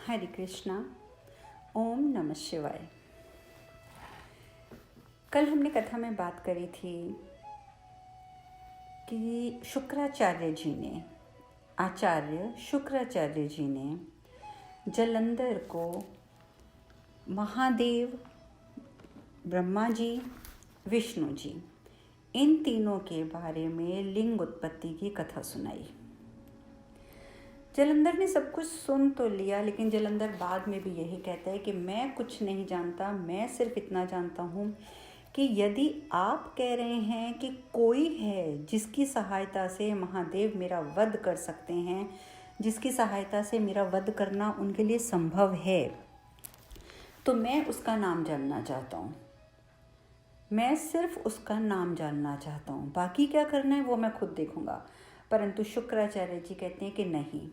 हरे कृष्णा। ओम नमः शिवाय। कल हमने कथा में बात करी थी कि आचार्य शुक्राचार्य जी ने जलंधर को महादेव, ब्रह्मा जी, विष्णु जी, इन तीनों के बारे में लिंग उत्पत्ति की कथा सुनाई। जलंधर ने सब कुछ सुन तो लिया, लेकिन जलंधर बाद में भी यही कहता है कि मैं कुछ नहीं जानता, मैं सिर्फ इतना जानता हूँ कि यदि आप कह रहे हैं कि कोई है जिसकी सहायता से महादेव मेरा वध कर सकते हैं, जिसकी सहायता से मेरा वध करना उनके लिए संभव है, तो मैं उसका नाम जानना चाहता हूँ। मैं सिर्फ उसका नाम जानना चाहता हूँ, बाकी क्या करना है वो मैं खुद देखूँगा। परंतु शुक्राचार्य जी कहते हैं कि नहीं,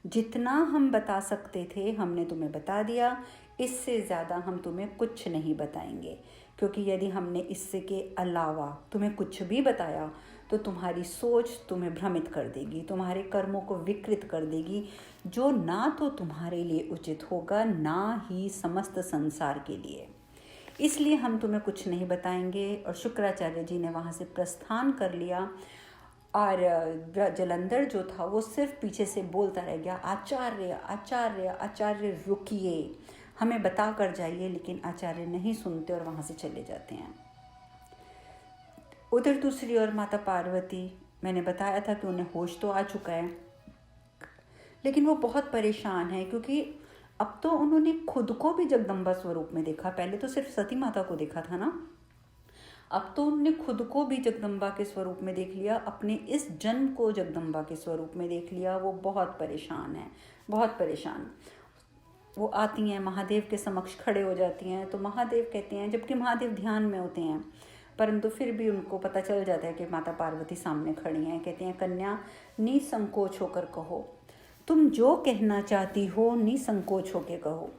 जितना हम बता सकते थे हमने तुम्हें बता दिया, इससे ज़्यादा हम तुम्हें कुछ नहीं बताएंगे, क्योंकि यदि हमने इससे के अलावा तुम्हें कुछ भी बताया तो तुम्हारी सोच तुम्हें भ्रमित कर देगी, तुम्हारे कर्मों को विकृत कर देगी, जो ना तो तुम्हारे लिए उचित होगा ना ही समस्त संसार के लिए। इसलिए हम तुम्हें कुछ नहीं बताएंगे। और शुक्राचार्य जी ने वहाँ से प्रस्थान कर लिया और जलंधर जो था वो सिर्फ पीछे से बोलता रह गया, आचार्य आचार्य आचार्य रुकिए, हमें बता कर जाइए। लेकिन आचार्य नहीं सुनते और वहाँ से चले जाते हैं। उधर दूसरी ओर माता पार्वती, मैंने बताया था कि उन्हें होश तो आ चुका है, लेकिन वो बहुत परेशान है, क्योंकि अब तो उन्होंने खुद को भी जगदम्बा स्वरूप में देखा। पहले तो सिर्फ सती माता को देखा था ना, अब तो उन्होंने खुद को भी जगदम्बा के स्वरूप में देख लिया, अपने इस जन्म को जगदम्बा के स्वरूप में देख लिया। वो बहुत परेशान है, बहुत परेशान। वो आती हैं, महादेव के समक्ष खड़े हो जाती हैं, तो महादेव कहते हैं, जबकि महादेव ध्यान में होते हैं, परंतु फिर भी उनको पता चल जाता है कि माता पार्वती सामने खड़ी हैं। कहते हैं, कन्या निसंकोच होकर कहो, तुम जो कहना चाहती हो निसंकोच होकर कहो।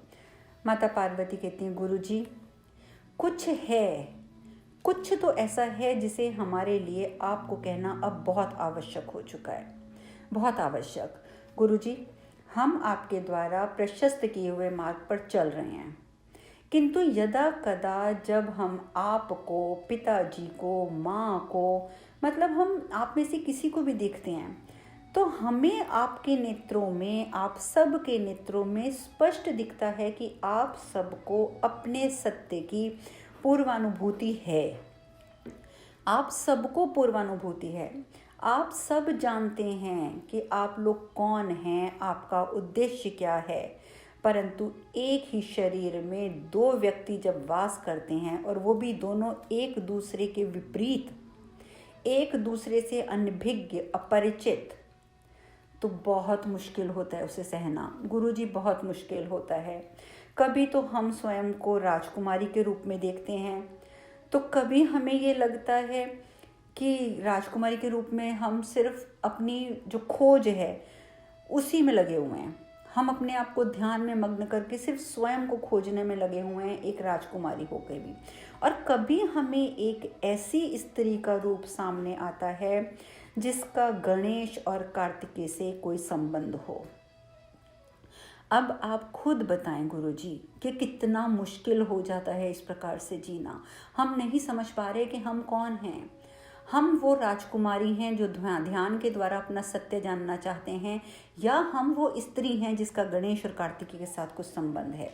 माता पार्वती कहती हैं, गुरुजी कुछ है, कुछ तो ऐसा है जिसे हमारे लिए आपको कहना अब बहुत आवश्यक हो चुका है, बहुत आवश्यक। गुरुजी, हम आपके द्वारा प्रशस्त किए हुए मार्ग पर चल रहे हैं, किंतु यदा कदा जब हम आपको, पिताजी को, माँ को, मतलब हम आप में से किसी को भी देखते हैं, तो हमें आपके नेत्रों में, आप सब के नेत्रों में स्पष्ट दिखता है कि आप सबको अपने सत्य की पूर्वानुभूति है। आप सबको पूर्वानुभूति है। आप सब जानते हैं कि आप लोग कौन हैं, आपका उद्देश्य क्या है। परंतु एक ही शरीर में दो व्यक्ति जब वास करते हैं, और वो भी दोनों एक दूसरे के विपरीत, एक दूसरे से अनभिज्ञ, अपरिचित, तो बहुत मुश्किल होता है उसे सहना। गुरुजी, बहुत मुश्किल होता है। कभी तो हम स्वयं को राजकुमारी के रूप में देखते हैं, तो कभी हमें ये लगता है कि राजकुमारी के रूप में हम सिर्फ अपनी जो खोज है उसी में लगे हुए हैं। हम अपने आप को ध्यान में मग्न करके सिर्फ स्वयं को खोजने में लगे हुए हैं, एक राजकुमारी होकर भी। और कभी हमें एक ऐसी स्त्री का रूप सामने आता है जिसका गणेश और कार्तिकेय से कोई संबंध हो। अब आप खुद बताएं गुरुजी कि कितना मुश्किल हो जाता है इस प्रकार से जीना। हम नहीं समझ पा रहे कि हम कौन हैं। हम वो राजकुमारी हैं जो ध्यान के द्वारा अपना सत्य जानना चाहते हैं, या हम वो स्त्री हैं जिसका गणेश और कार्तिकेय के साथ कुछ संबंध है।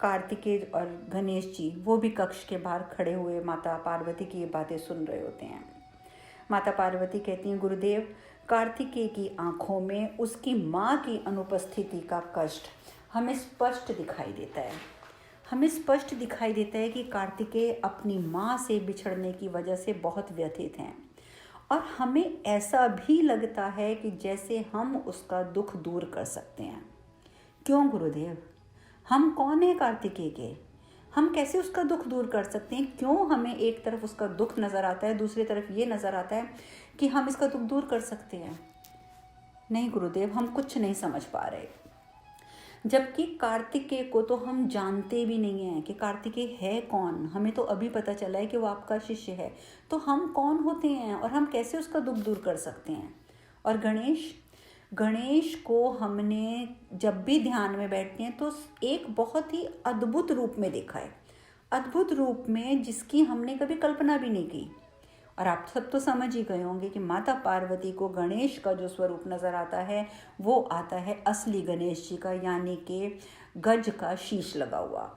कार्तिकेय और गणेश जी वो भी कक्ष के बाहर खड़े हुए माता पार्वती की ये बातें सुन रहे होते हैं। माता पार्वती कहती हैं, गुरुदेव, कार्तिकेय की आंखों में उसकी माँ की अनुपस्थिति का कष्ट हमें स्पष्ट दिखाई देता है। हमें स्पष्ट दिखाई देता है कि कार्तिकेय अपनी माँ से बिछड़ने की वजह से बहुत व्यथित हैं, और हमें ऐसा भी लगता है कि जैसे हम उसका दुख दूर कर सकते हैं। क्यों गुरुदेव? हम कौन है कार्तिकेय के? हम कैसे उसका दुख दूर कर सकते हैं? क्यों हमें एक तरफ उसका दुख नज़र आता है, दूसरी तरफ ये नज़र आता है कि हम इसका दुख दूर कर सकते हैं? नहीं गुरुदेव, हम कुछ नहीं समझ पा रहे। जबकि कार्तिकेय को तो हम जानते भी नहीं हैं कि कार्तिकेय है कौन। हमें तो अभी पता चला है कि वो आपका शिष्य है, तो हम कौन होते हैं और हम कैसे उसका दुख दूर कर सकते हैं? और गणेश, गणेश को हमने जब भी ध्यान में बैठते हैं तो एक बहुत ही अद्भुत रूप में देखा है, अद्भुत रूप में जिसकी हमने कभी कल्पना भी नहीं की। और आप सब तो समझ ही गए होंगे कि माता पार्वती को गणेश का जो स्वरूप नज़र आता है वो आता है असली गणेश जी का, यानी कि गज का शीश लगा हुआ।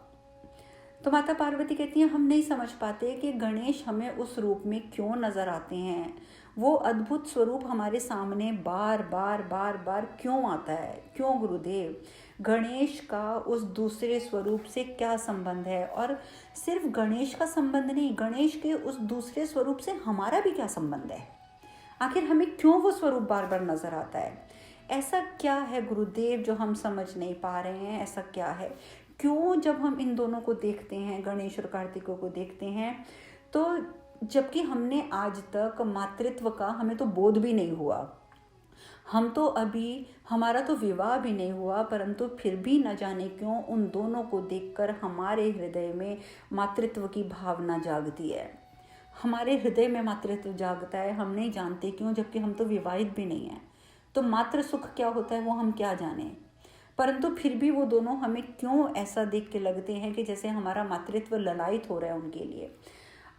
तो माता पार्वती कहती हैं हम नहीं समझ पाते कि गणेश हमें उस रूप में क्यों नज़र आते हैं, वो अद्भुत स्वरूप हमारे सामने बार बार बार बार क्यों आता है, क्यों गुरुदेव? गणेश का उस दूसरे स्वरूप से क्या संबंध है? और सिर्फ गणेश का संबंध नहीं, गणेश के उस दूसरे स्वरूप से हमारा भी क्या संबंध है? आखिर हमें क्यों वो स्वरूप बार बार नज़र आता है? ऐसा क्या है गुरुदेव जो हम समझ नहीं पा रहे हैं? ऐसा क्या है? क्यों जब हम इन दोनों को देखते हैं, गणेश और कार्तिकों को देखते हैं, तो जबकि हमने आज तक मातृत्व का हमें तो बोध भी नहीं हुआ, हम तो अभी, हमारा तो विवाह भी नहीं हुआ, परंतु फिर भी न जाने क्यों उन दोनों को देखकर हमारे हृदय में मातृत्व की भावना जागती है। हमारे हृदय में मातृत्व जागता है, हम नहीं जानते क्यों, जबकि हम तो विवाहित भी नहीं हैं। तो मातृ सुख क्या होता है वो हम क्या जाने, परंतु फिर भी वो दोनों हमें क्यों ऐसा देख के लगते हैं कि जैसे हमारा मातृत्व ललायित हो रहा है उनके लिए।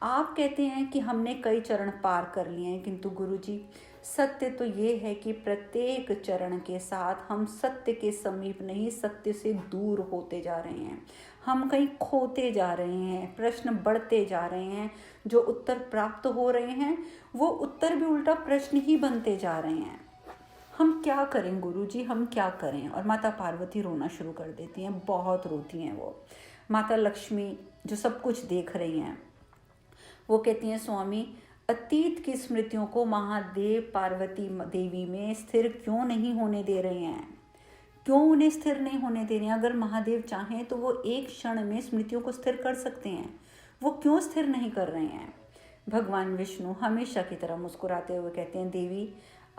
आप कहते हैं कि हमने कई चरण पार कर लिए हैं, किंतु गुरुजी सत्य तो ये है कि प्रत्येक चरण के साथ हम सत्य के समीप नहीं, सत्य से दूर होते जा रहे हैं। हम कहीं खोते जा रहे हैं, प्रश्न बढ़ते जा रहे हैं, जो उत्तर प्राप्त हो रहे हैं वो उत्तर भी उल्टा प्रश्न ही बनते जा रहे हैं। हम क्या करें गुरुजी, हम क्या करें? और माता पार्वती रोना शुरू कर देती हैं, बहुत रोती हैं वो। माता लक्ष्मी जो सब कुछ देख रही हैं वो कहती हैं स्वामी, अतीत की स्मृतियों को महादेव पार्वती देवी में स्थिर क्यों नहीं होने दे रहे हैं? क्यों उन्हें स्थिर नहीं होने दे रहे हैं? अगर महादेव चाहें तो वो एक क्षण में स्मृतियों को स्थिर कर सकते हैं, वो क्यों स्थिर नहीं कर रहे हैं? भगवान विष्णु हमेशा की तरह मुस्कुराते हुए कहते हैं, देवी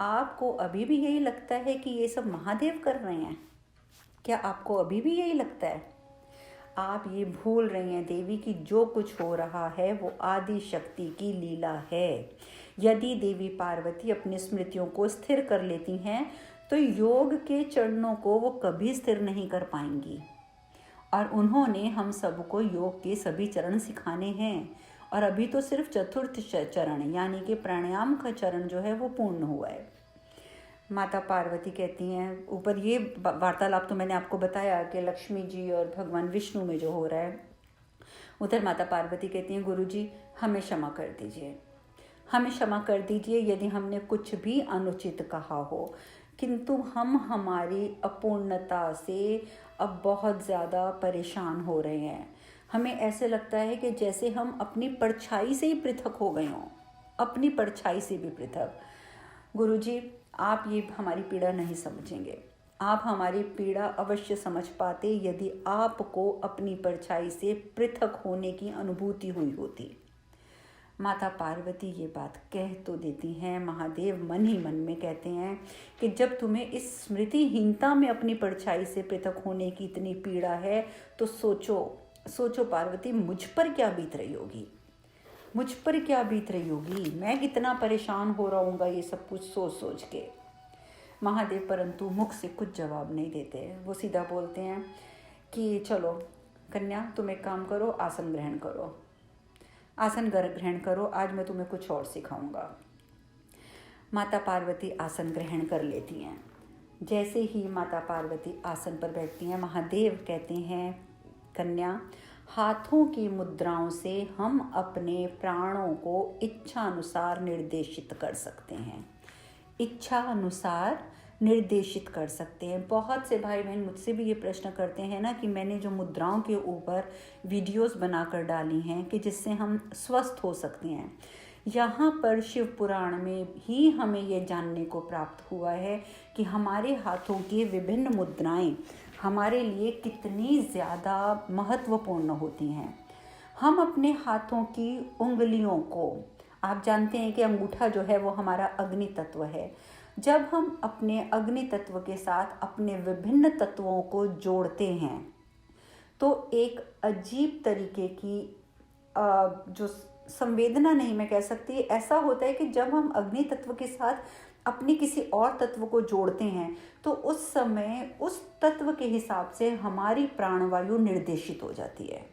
आपको अभी भी यही लगता है कि ये सब महादेव कर रहे हैं? क्या आपको अभी भी यही लगता है? आप ये भूल रही हैं देवी कि जो कुछ हो रहा है वो आदि शक्ति की लीला है। यदि देवी पार्वती अपनी स्मृतियों को स्थिर कर लेती हैं तो योग के चरणों को वो कभी स्थिर नहीं कर पाएंगी। और उन्होंने हम सबको योग के सभी चरण सिखाने हैं, और अभी तो सिर्फ चतुर्थ चरण यानी कि प्राणायाम का चरण जो है वो पूर्ण हुआ है। माता पार्वती कहती हैं, ऊपर ये वार्तालाप तो मैंने आपको बताया कि लक्ष्मी जी और भगवान विष्णु में जो हो रहा है, उधर माता पार्वती कहती हैं, गुरुजी हमें क्षमा कर दीजिए, हमें क्षमा कर दीजिए यदि हमने कुछ भी अनुचित कहा हो, किंतु हम हमारी अपूर्णता से अब बहुत ज़्यादा परेशान हो रहे हैं। हमें ऐसे लगता है कि जैसे हम अपनी परछाई से ही पृथक हो गए हों, अपनी परछाई से भी पृथक। गुरुजी आप ये हमारी पीड़ा नहीं समझेंगे, आप हमारी पीड़ा अवश्य समझ पाते यदि आपको अपनी परछाई से पृथक होने की अनुभूति हुई होती। माता पार्वती ये बात कह तो देती हैं, महादेव मन ही मन में कहते हैं कि जब तुम्हें इस स्मृतिहीनता में अपनी परछाई से पृथक होने की इतनी पीड़ा है तो सोचो पार्वती, मुझ पर क्या बीत रही होगी, मुझ पर क्या बीत रही होगी, मैं कितना परेशान हो रहा हूँगा ये सब कुछ सोच सोच के। महादेव परंतु मुख से कुछ जवाब नहीं देते, वो सीधा बोलते हैं कि चलो कन्या तुम एक काम करो, आसन ग्रहण करो, आसन ग्रहण करो, आज मैं तुम्हें कुछ और सिखाऊंगा। माता पार्वती आसन ग्रहण कर लेती हैं। जैसे ही माता पार्वती आसन पर बैठती हैं, महादेव कहते हैं, कन्या हाथों की मुद्राओं से हम अपने प्राणों को इच्छा अनुसार निर्देशित कर सकते हैं, इच्छा अनुसार निर्देशित कर सकते हैं। बहुत से भाई बहन मुझसे भी ये प्रश्न करते हैं ना कि मैंने जो मुद्राओं के ऊपर वीडियोस बनाकर डाली हैं कि जिससे हम स्वस्थ हो सकते हैं, यहाँ पर शिव पुराण में ही हमें ये जानने को प्राप्त हुआ है कि हमारे हाथों की विभिन्न मुद्राएं हमारे लिए कितनी ज़्यादा महत्वपूर्ण होती हैं। हम अपने हाथों की उंगलियों को, आप जानते हैं कि अंगूठा जो है वो हमारा अग्नि तत्व है, जब हम अपने अग्नि तत्व के साथ अपने विभिन्न तत्वों को जोड़ते हैं तो एक अजीब तरीके की जो संवेदना नहीं मैं कह सकती, ऐसा होता है कि जब हम अग्नि तत्व के साथ अपने किसी और तत्व को जोड़ते हैं तो उस समय उस तत्व के हिसाब से हमारी प्राणवायु निर्देशित हो जाती है।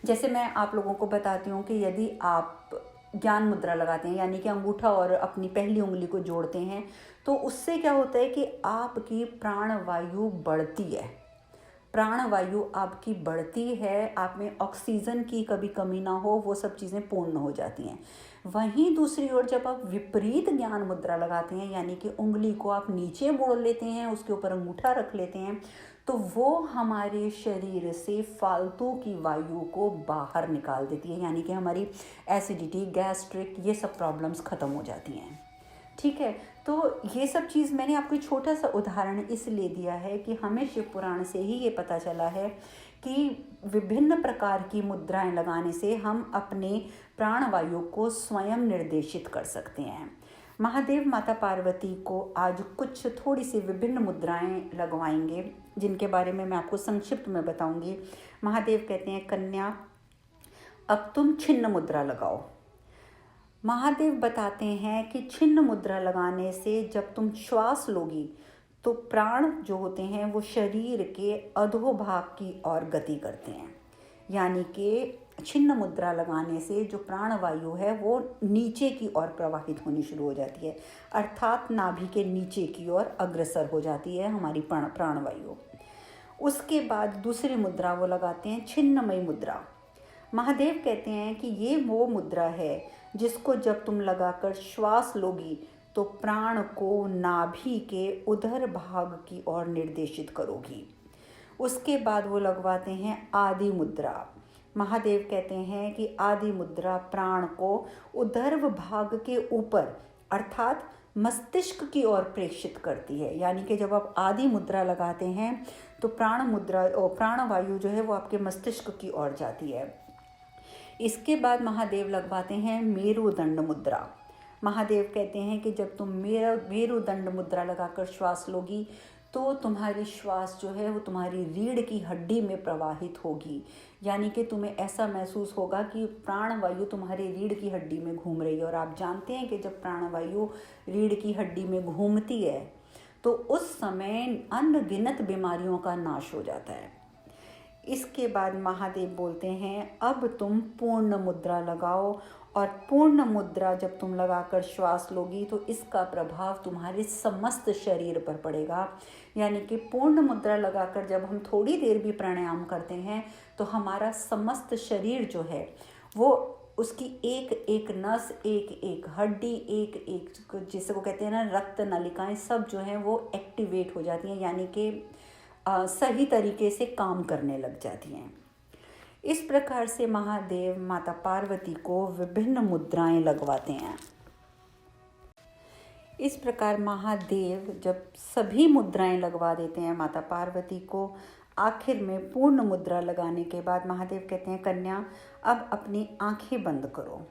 जैसे मैं आप लोगों को बताती हूँ कि यदि आप ज्ञान मुद्रा लगाते हैं, यानी कि अंगूठा और अपनी पहली उंगली को जोड़ते हैं, तो उससे क्या होता है कि आपकी प्राणवायु बढ़ती है। प्राणवायु आपकी बढ़ती है, आप में ऑक्सीजन की कभी कमी ना हो, वो सब चीज़ें पूर्ण हो जाती हैं। वहीं दूसरी ओर जब आप विपरीत ज्ञान मुद्रा लगाते हैं, यानी कि उंगली को आप नीचे मोड़ लेते हैं, उसके ऊपर अंगूठा रख लेते हैं, तो वो हमारे शरीर से फालतू की वायु को बाहर निकाल देती है, यानी कि हमारी एसिडिटी, गैस्ट्रिक, ये सब प्रॉब्लम्स ख़त्म हो जाती हैं। ठीक है, तो ये सब चीज़ मैंने आपको एक छोटा सा उदाहरण इसलिए दिया है कि हमें शिव पुराण से ही ये पता चला है कि विभिन्न प्रकार की मुद्राएं लगाने से हम अपने प्राणवायु को स्वयं निर्देशित कर सकते हैं। महादेव माता पार्वती को आज कुछ थोड़ी सी विभिन्न मुद्राएं लगवाएंगे, जिनके बारे में मैं आपको संक्षिप्त में बताऊंगी। महादेव कहते हैं, कन्या अब तुम छिन्न मुद्रा लगाओ। महादेव बताते हैं कि छिन्न मुद्रा लगाने से जब तुम श्वास लोगी तो प्राण जो होते हैं वो शरीर के अधोभाग की ओर गति करते हैं, यानी कि छिन्न मुद्रा लगाने से जो प्राणवायु है वो नीचे की ओर प्रवाहित होनी शुरू हो जाती है, अर्थात नाभि के नीचे की ओर अग्रसर हो जाती है हमारी प्राणवायु। उसके बाद दूसरी मुद्रा वो लगाते हैं छिन्नमयी मुद्रा। महादेव कहते हैं कि ये वो मुद्रा है जिसको जब तुम लगाकर श्वास लोगी तो प्राण को नाभि के उदर भाग की ओर निर्देशित करोगी। उसके बाद वो लगवाते हैं आदि मुद्रा। महादेव कहते हैं कि आदि मुद्रा प्राण को उदर्भ भाग के ऊपर अर्थात मस्तिष्क की ओर प्रेषित करती है, यानी कि जब आप आदि मुद्रा लगाते हैं तो प्राणवायु जो है वो आपके मस्तिष्क की ओर जाती है। इसके बाद महादेव लगवाते हैं मेरुदंड मुद्रा। महादेव कहते हैं कि जब तुम मेरुदंड मुद्रा लगाकर श्वास लोगी तो तुम्हारी श्वास जो है वो तुम्हारी रीढ़ की हड्डी में प्रवाहित होगी, यानी कि तुम्हें ऐसा महसूस होगा कि प्राणवायु तुम्हारी रीढ़ की हड्डी में घूम रही है। और आप जानते हैं कि जब प्राणवायु रीढ़ की हड्डी में घूमती है तो उस समय अनगिनत बीमारियों का नाश हो जाता है। इसके बाद महादेव बोलते हैं, अब तुम पूर्ण मुद्रा लगाओ, और पूर्ण मुद्रा जब तुम लगाकर श्वास लोगी तो इसका प्रभाव तुम्हारे समस्त शरीर पर पड़ेगा, यानी कि पूर्ण मुद्रा लगाकर जब हम थोड़ी देर भी प्राणायाम करते हैं तो हमारा समस्त शरीर जो है वो उसकी एक एक नस, एक एक हड्डी, एक एक जिसे को कहते हैं ना रक्त नलिकाएं, सब जो हैं वो एक्टिवेट हो जाती हैं, यानी कि सही तरीके से काम करने लग जाती हैं। इस प्रकार से महादेव माता पार्वती को विभिन्न मुद्राएं लगवाते हैं। इस प्रकार महादेव जब सभी मुद्राएं लगवा देते हैं माता पार्वती को, आखिर में पूर्ण मुद्रा लगाने के बाद महादेव कहते हैं, कन्या अब अपनी आंखें बंद करो।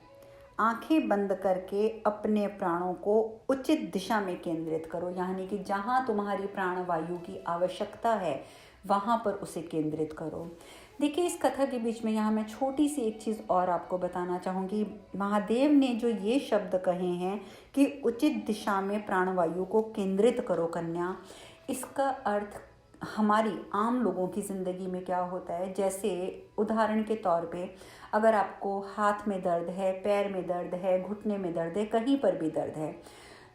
आंखें बंद करके अपने प्राणों को उचित दिशा में केंद्रित करो, यानी कि जहाँ तुम्हारी प्राणवायु की आवश्यकता है वहाँ पर उसे केंद्रित करो। देखिए, इस कथा के बीच में यहाँ मैं छोटी सी एक चीज़ और आपको बताना चाहूँगी। महादेव ने जो ये शब्द कहे हैं कि उचित दिशा में प्राणवायु को केंद्रित करो कन्या, इसका अर्थ हमारी आम लोगों की ज़िंदगी में क्या होता है। जैसे उदाहरण के तौर पे अगर आपको हाथ में दर्द है, पैर में दर्द है, घुटने में दर्द है, कहीं पर भी दर्द है,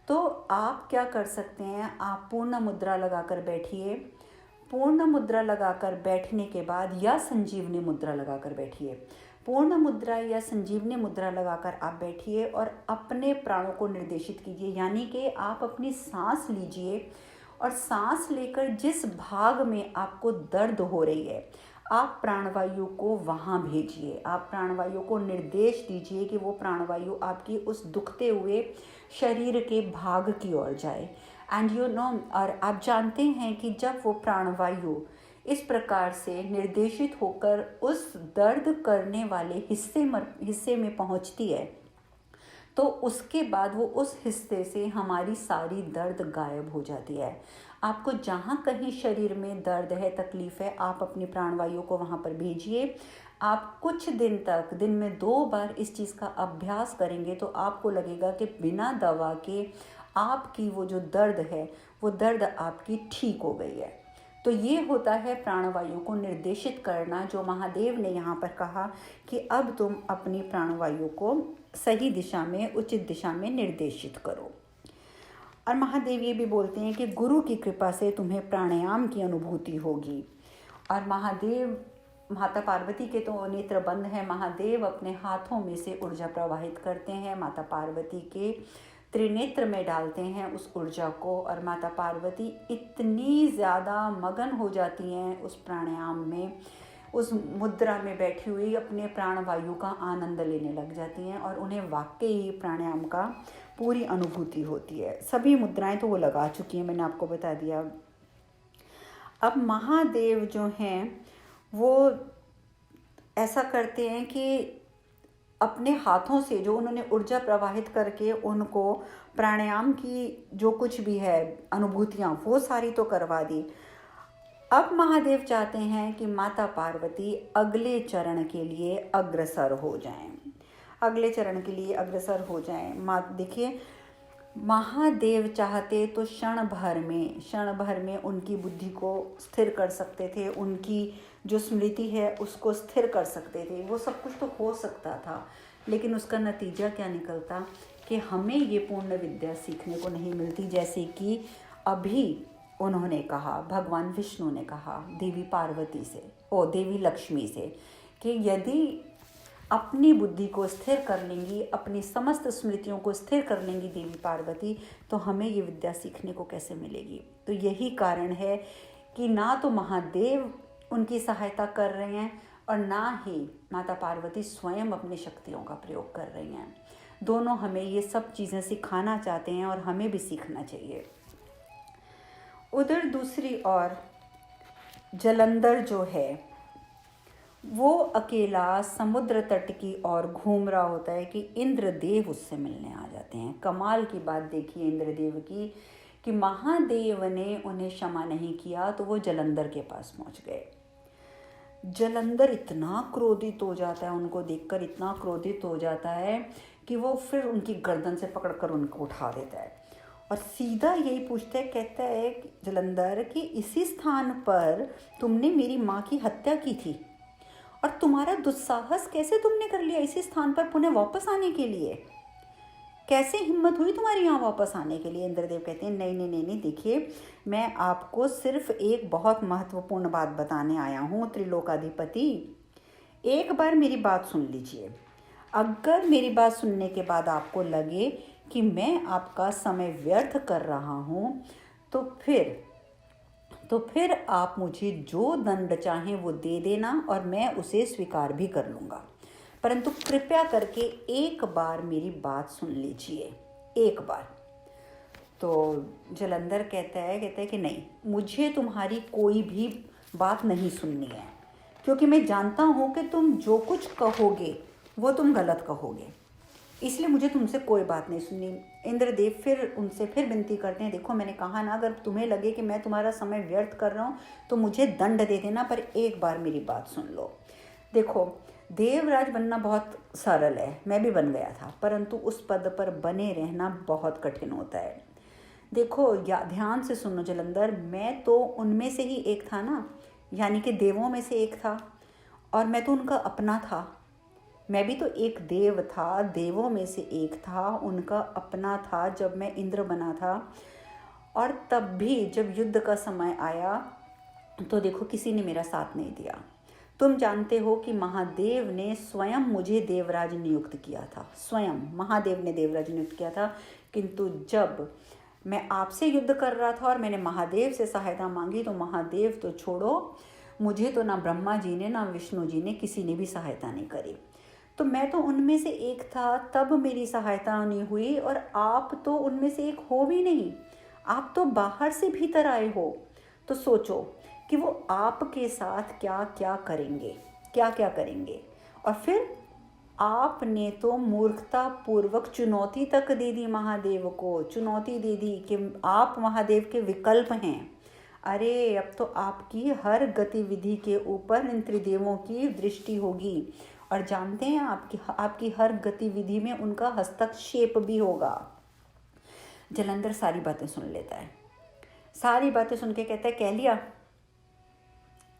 तो आप क्या कर सकते हैं, आप पूर्ण मुद्रा लगाकर बैठिए। पूर्ण मुद्रा लगाकर बैठने के बाद या संजीवनी मुद्रा लगाकर बैठिए। पूर्ण मुद्रा या संजीवनी मुद्रा लगाकर आप बैठिए और अपने प्राणों को निर्देशित कीजिए, यानी कि आप अपनी सांस लीजिए और सांस लेकर जिस भाग में आपको दर्द हो रही है आप प्राणवायु को वहाँ भेजिए। आप प्राणवायु को निर्देश दीजिए कि वो प्राणवायु आपकी उस दुखते हुए शरीर के भाग की ओर जाए। एंड और आप जानते हैं कि जब वो प्राणवायु इस प्रकार से निर्देशित होकर उस दर्द करने वाले हिस्से में पहुंचती है तो उसके बाद वो उस हिस्से से हमारी सारी दर्द गायब हो जाती है। आपको जहाँ कहीं शरीर में दर्द है, तकलीफ है, आप अपनी प्राणवायु को वहाँ पर भेजिए। आप कुछ दिन तक दिन में 2 बार इस चीज़ का अभ्यास करेंगे तो आपको लगेगा कि बिना दवा के आपकी वो जो दर्द है वो दर्द आपकी ठीक हो गई है। तो ये होता है प्राणवायु को निर्देशित करना, जो महादेव ने यहाँ पर कहा कि अब तुम अपनी प्राणवायु को सही दिशा में, उचित दिशा में निर्देशित करो। और महादेव ये भी बोलते हैं कि गुरु की कृपा से तुम्हें प्राणायाम की अनुभूति होगी। और महादेव, माता पार्वती के तो नेत्र बंद हैं, महादेव अपने हाथों में से ऊर्जा प्रवाहित करते हैं, माता पार्वती के त्रिनेत्र में डालते हैं उस ऊर्जा को, और माता पार्वती इतनी ज़्यादा मगन हो जाती हैं उस प्राणायाम में, उस मुद्रा में बैठी हुई अपने प्राणवायु का आनंद लेने लग जाती हैं, और उन्हें वाकई प्राणायाम का पूरी अनुभूति होती है। सभी मुद्राएं तो वो लगा चुकी हैं, मैंने आपको बता दिया। अब महादेव जो हैं वो ऐसा करते हैं कि अपने हाथों से जो उन्होंने ऊर्जा प्रवाहित करके उनको प्राणायाम की जो कुछ भी है अनुभूतियाँ वो सारी तो करवा दी। अब महादेव चाहते हैं कि माता पार्वती अगले चरण के लिए अग्रसर हो जाएं, अगले चरण के लिए अग्रसर हो जाएं। देखिए, महादेव चाहते तो क्षण भर में उनकी बुद्धि को स्थिर कर सकते थे, उनकी जो स्मृति है उसको स्थिर कर सकते थे, वो सब कुछ तो हो सकता था, लेकिन उसका नतीजा क्या निकलता कि हमें ये पूर्ण विद्या सीखने को नहीं मिलती। जैसे कि अभी उन्होंने कहा, भगवान विष्णु ने कहा देवी पार्वती से, देवी लक्ष्मी से, कि यदि अपनी बुद्धि को स्थिर कर लेंगी, अपनी समस्त स्मृतियों को स्थिर कर लेंगी देवी पार्वती, तो हमें ये विद्या सीखने को कैसे मिलेगी। तो यही कारण है कि ना तो महादेव उनकी सहायता कर रहे हैं और ना ही माता पार्वती स्वयं अपनी शक्तियों का प्रयोग कर रही हैं। दोनों हमें ये सब चीज़ें सिखाना चाहते हैं और हमें भी सीखना चाहिए। उधर दूसरी ओर जलंधर जो है वो अकेला समुद्र तट की ओर घूम रहा होता है कि इंद्रदेव उससे मिलने आ जाते हैं। कमाल की बात देखिए इंद्रदेव की, कि महादेव ने उन्हें क्षमा नहीं किया तो वो जलंधर के पास पहुंच गए। जलंधर इतना क्रोधित हो जाता है, उनको देखकर इतना क्रोधित हो जाता है कि वो फिर उनकी गर्दन से पकड़कर उनको उठा देता है और सीधा यही पूछता है, कहता है जलंधर कि इसी स्थान पर तुमने मेरी माँ की हत्या की थी और तुम्हारा दुस्साहस कैसे तुमने कर लिया इसी स्थान पर पुनः वापस आने के लिए? कैसे हिम्मत हुई तुम्हारी यहाँ वापस आने के लिए? इंद्रदेव कहते हैं नहीं, देखिए मैं आपको सिर्फ एक बहुत महत्वपूर्ण बात बताने आया हूँ त्रिलोकाधिपति, एक बार मेरी बात सुन लीजिए। अगर मेरी बात सुनने के बाद आपको लगे कि मैं आपका समय व्यर्थ कर रहा हूँ तो फिर आप मुझे जो दंड चाहें वो दे देना और मैं उसे स्वीकार भी कर लूँगा, परंतु कृपया करके एक बार मेरी बात सुन लीजिए, एक बार। तो जलंधर कहता है कि नहीं, मुझे तुम्हारी कोई भी बात नहीं सुननी है, क्योंकि मैं जानता हूँ कि तुम जो कुछ कहोगे वो तुम गलत कहोगे, इसलिए मुझे तुमसे कोई बात नहीं सुननी। इंद्रदेव फिर उनसे विनती करते हैं, देखो मैंने कहा ना, अगर तुम्हें लगे कि मैं तुम्हारा समय व्यर्थ कर रहा हूँ तो मुझे दंड दे देना, पर एक बार मेरी बात सुन लो। देखो, देवराज बनना बहुत सरल है, मैं भी बन गया था, परंतु उस पद पर बने रहना बहुत कठिन होता है। देखो ध्यान से सुनो जलंधर, मैं तो उनमें से ही एक था ना, यानी कि देवों में से एक था, और मैं तो उनका अपना था। मैं भी तो एक देव था, देवों में से एक था, उनका अपना था जब मैं इंद्र बना था। और तब भी जब युद्ध का समय आया तो देखो किसी ने मेरा साथ नहीं दिया। तुम जानते हो कि महादेव ने स्वयं मुझे देवराज नियुक्त किया था, स्वयं महादेव ने देवराज नियुक्त किया था, किंतु जब मैं आपसे युद्ध कर रहा था और मैंने महादेव से सहायता मांगी तो महादेव तो छोड़ो, मुझे तो ना ब्रह्मा जी ने ना विष्णु जी ने किसी ने भी सहायता नहीं करी। तो मैं तो उनमें से एक था, तब मेरी सहायता नहीं हुई, और आप तो उनमें से एक हो भी नहीं, आप तो बाहर से भीतर आए हो। तो सोचो कि वो आपके साथ क्या क्या करेंगे। और फिर आपने तो मूर्खता पूर्वक चुनौती तक दे दी महादेव को, चुनौती दे दी कि आप महादेव के विकल्प हैं। अरे अब तो आपकी हर गतिविधि के ऊपर इन त्रिदेवों की दृष्टि होगी, और जानते हैं आपकी हर गतिविधि में उनका हस्तक्षेप भी होगा। जलंधर सारी बातें सुन लेता है। सारी बातें सुन के कहता है कह लिया।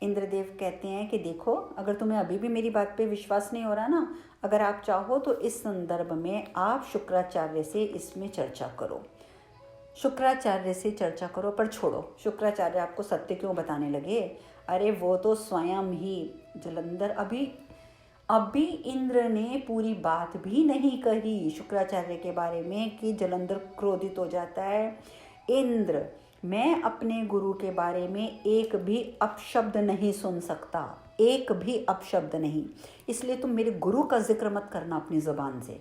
इंद्रदेव कहते हैं कि देखो, अगर तुम्हें अभी भी मेरी बात पे विश्वास नहीं हो रहा ना, अगर आप चाहो तो इस संदर्भ में आप शुक्राचार्य से इसमें चर्चा करो, शुक्राचार्य से चर्चा करो। पर छोड़ो, शुक्राचार्य आपको सत्य क्यों बताने लगे? अरे वो तो स्वयं ही जलंधर अभी इंद्र ने पूरी बात भी नहीं कही शुक्राचार्य के बारे में कि जलंधर क्रोधित हो जाता है। इंद्र, मैं अपने गुरु के बारे में एक भी अपशब्द नहीं सुन सकता, एक भी अपशब्द नहीं, इसलिए तुम मेरे गुरु का जिक्र मत करना अपनी ज़ुबान से।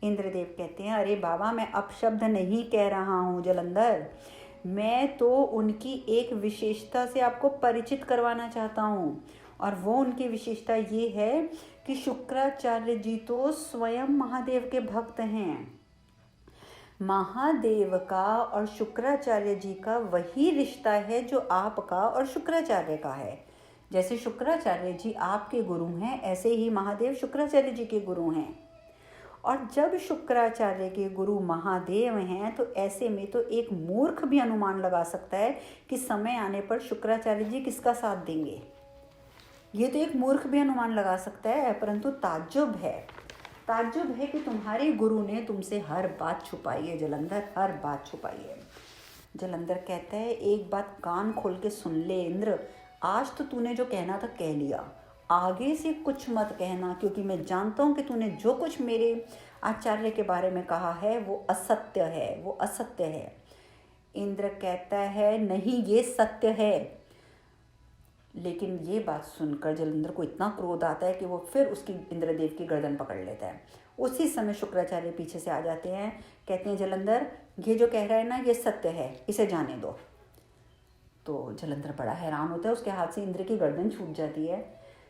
इंद्रदेव कहते हैं अरे बाबा, मैं अपशब्द नहीं कह रहा हूँ जलंधर, मैं तो उनकी एक विशेषता से आपको परिचित करवाना चाहता हूँ। और वो उनकी विशेषता ये है कि शुक्राचार्य जी तो स्वयं महादेव के भक्त हैं। महादेव का और शुक्राचार्य जी का वही रिश्ता है जो आपका और शुक्राचार्य का है। जैसे शुक्राचार्य जी आपके गुरु हैं, ऐसे ही महादेव शुक्राचार्य जी के गुरु हैं। और जब शुक्राचार्य के गुरु महादेव हैं तो ऐसे में तो एक मूर्ख भी अनुमान लगा सकता है कि समय आने पर शुक्राचार्य जी किसका साथ देंगे। ये तो एक मूर्ख भी अनुमान लगा सकता है, परंतु ताज्जुब है कि तुम्हारे गुरु ने तुमसे हर बात छुपाई है जलंधर, हर बात छुपाई है। जलंधर कहता है एक बात कान खोल के सुन ले इंद्र, आज तो तूने जो कहना था कह लिया, आगे से कुछ मत कहना, क्योंकि मैं जानता हूँ कि तूने जो कुछ मेरे आचार्य के बारे में कहा है वो असत्य है, वो असत्य है। इंद्र कहता है नहीं, ये सत्य है। लेकिन ये बात सुनकर जलंधर को इतना क्रोध आता है कि वो फिर उसकी इंद्रदेव की गर्दन पकड़ लेता है। उसी समय शुक्राचार्य पीछे से आ जाते हैं, कहते हैं जलंधर, ये जो कह रहा है ना ये सत्य है, इसे जाने दो। तो जलंधर बड़ा हैरान होता है, उसके हाथ से इंद्र की गर्दन छूट जाती है।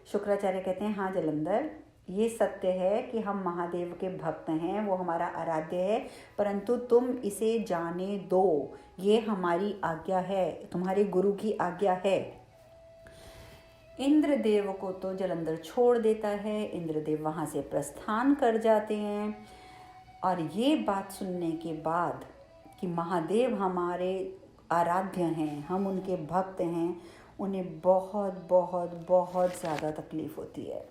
शुक्राचार्य कहते हैं हाँ जलंधर, ये सत्य है कि हम महादेव के भक्त हैं, वो हमारा आराध्य है, परंतु तुम इसे जाने दो, ये हमारी आज्ञा है, तुम्हारे गुरु की आज्ञा है। इंद्रदेव को तो जलंधर छोड़ देता है, इंद्रदेव वहाँ से प्रस्थान कर जाते हैं। और ये बात सुनने के बाद कि महादेव हमारे आराध्य हैं, हम उनके भक्त हैं, उन्हें बहुत बहुत बहुत ज़्यादा तकलीफ़ होती है,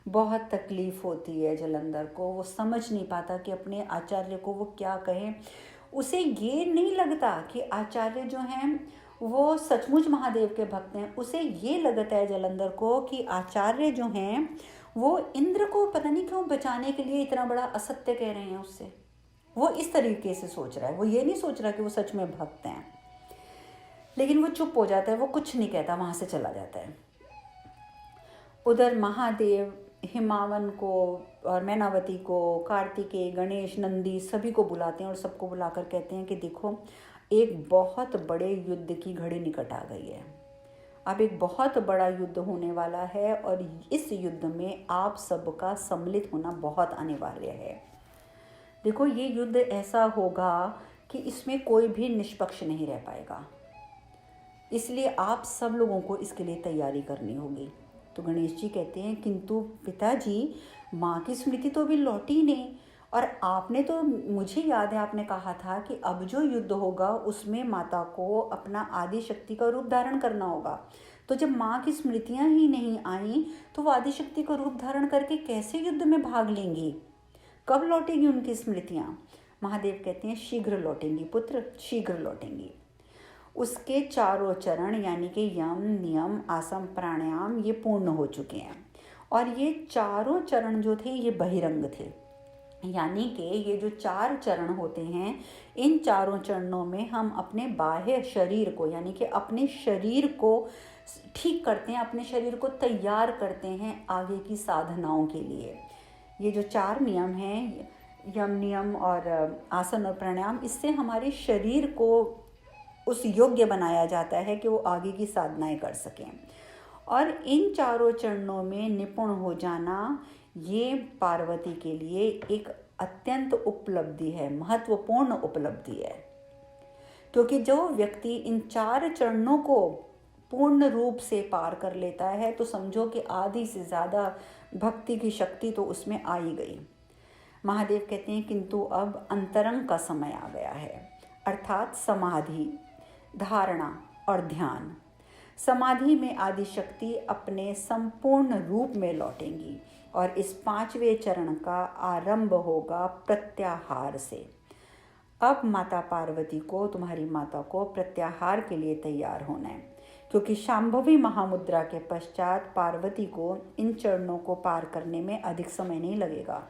बहुत तकलीफ़ होती है जलंधर को। वो समझ नहीं पाता कि अपने आचार्य को वो क्या कहें। उसे ये नहीं लगता कि आचार्य जो हैं वो सचमुच महादेव के भक्त हैं। उसे ये लगता है जलंधर को कि आचार्य जो हैं वो इंद्र को पता नहीं क्यों बचाने के लिए इतना बड़ा असत्य कह रहे हैं उससे। वो इस तरीके से सोच रहा है, वो ये नहीं सोच रहा कि वो सच में भक्त हैं। लेकिन वो चुप हो जाता है, वो कुछ नहीं कहता, वहाँ से चला जाता है। उधर महादेव हिमावन को और मैनावती को, कार्तिकेय, गणेश, नंदी सभी को बुलाते हैं और सबको बुलाकर कहते हैं कि देखो, एक बहुत बड़े युद्ध की घड़ी निकट आ गई है। अब एक बहुत बड़ा युद्ध होने वाला है और इस युद्ध में आप सबका सम्मिलित होना बहुत अनिवार्य है। देखो, ये युद्ध ऐसा होगा कि इसमें कोई भी निष्पक्ष नहीं रह पाएगा, इसलिए आप सब लोगों को इसके लिए तैयारी करनी होगी। तो गणेश जी कहते हैं किंतु पिताजी, माँ की स्मृति तो अभी लौटी नहीं, और आपने तो, मुझे याद है आपने कहा था कि अब जो युद्ध होगा उसमें माता को अपना आदि शक्ति का रूप धारण करना होगा। तो जब माँ की स्मृतियाँ ही नहीं आई तो वो आदि शक्ति का रूप धारण करके कैसे युद्ध में भाग लेंगी? कब लौटेगी उनकी स्मृतियाँ? महादेव कहते हैं शीघ्र लौटेंगी पुत्र, शीघ्र लौटेंगी। उसके चारों चरण यानी कि यम, नियम, आसन, प्राणायाम ये पूर्ण हो चुके हैं। और ये चारों चरण जो थे ये बहिरंग थे, यानी कि ये जो 4 चरण होते हैं, इन चारों चरणों में हम अपने बाह्य शरीर को यानी कि अपने शरीर को ठीक करते हैं, अपने शरीर को तैयार करते हैं आगे की साधनाओं के लिए। ये जो 4 नियम हैं, यम, नियम और आसन और प्राणायाम, इससे हमारे शरीर को उस योग्य बनाया जाता है कि वो आगे की साधनाएं कर सकें। और इन चारों चरणों में निपुण हो जाना ये पार्वती के लिए एक अत्यंत उपलब्धि है, महत्वपूर्ण उपलब्धि है। क्योंकि जो व्यक्ति इन 4 चरणों को पूर्ण रूप से पार कर लेता है तो समझो कि आधी से ज़्यादा भक्ति की शक्ति तो उसमें आ ही गई। महादेव कहते हैं किंतु अब अंतरंग का समय आ गया है। अर्थात समाधि, धारणा और ध्यान। समाधि में आदि शक्ति अपने संपूर्ण रूप में लौटेंगी और इस 5वें चरण का आरंभ होगा प्रत्याहार से। अब माता पार्वती को, तुम्हारी माता को प्रत्याहार के लिए तैयार होना है, क्योंकि शांभवी महामुद्रा के पश्चात पार्वती को इन चरणों को पार करने में अधिक समय नहीं लगेगा,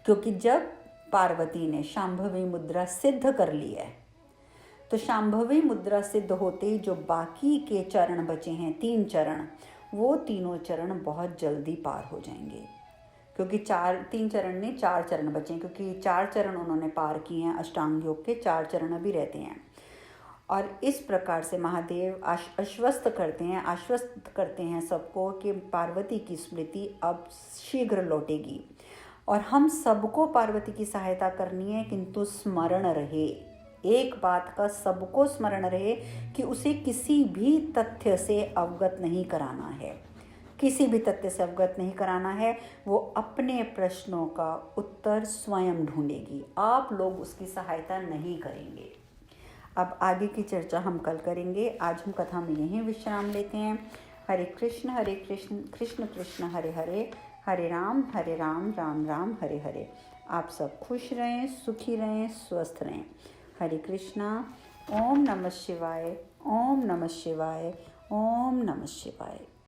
क्योंकि जब पार्वती ने शांभवी मुद्रा सिद्ध कर ली है तो शांभवी मुद्रा सिद्ध होते ही जो बाकी के चरण बचे हैं, 3 चरण, वो तीनों चरण बहुत जल्दी पार हो जाएंगे, क्योंकि 3 चरण नहीं 4 चरण बचे हैं, क्योंकि 4 चरण उन्होंने पार किए हैं, अष्टांग योग के 4 चरण अभी रहते हैं। और इस प्रकार से महादेव आश्वस्त करते हैं सबको कि पार्वती की स्मृति अब शीघ्र लौटेगी और हम सबको पार्वती की सहायता करनी है, किंतु स्मरण रहे, एक बात का सबको स्मरण रहे कि उसे किसी भी तथ्य से अवगत नहीं कराना है, किसी भी तथ्य से अवगत नहीं कराना है। वो अपने प्रश्नों का उत्तर स्वयं ढूंढेगी, आप लोग उसकी सहायता नहीं करेंगे। अब आगे की चर्चा हम कल करेंगे। आज हम कथा में यहीं विश्राम लेते हैं। हरे कृष्ण कृष्ण कृष्ण हरे हरे, हरे राम राम राम हरे हरे। आप सब खुश रहें, सुखी रहें, स्वस्थ रहें। हरे कृष्णा। ओम नमः शिवाय, ओम नमः शिवाय, ओम नमः शिवाय।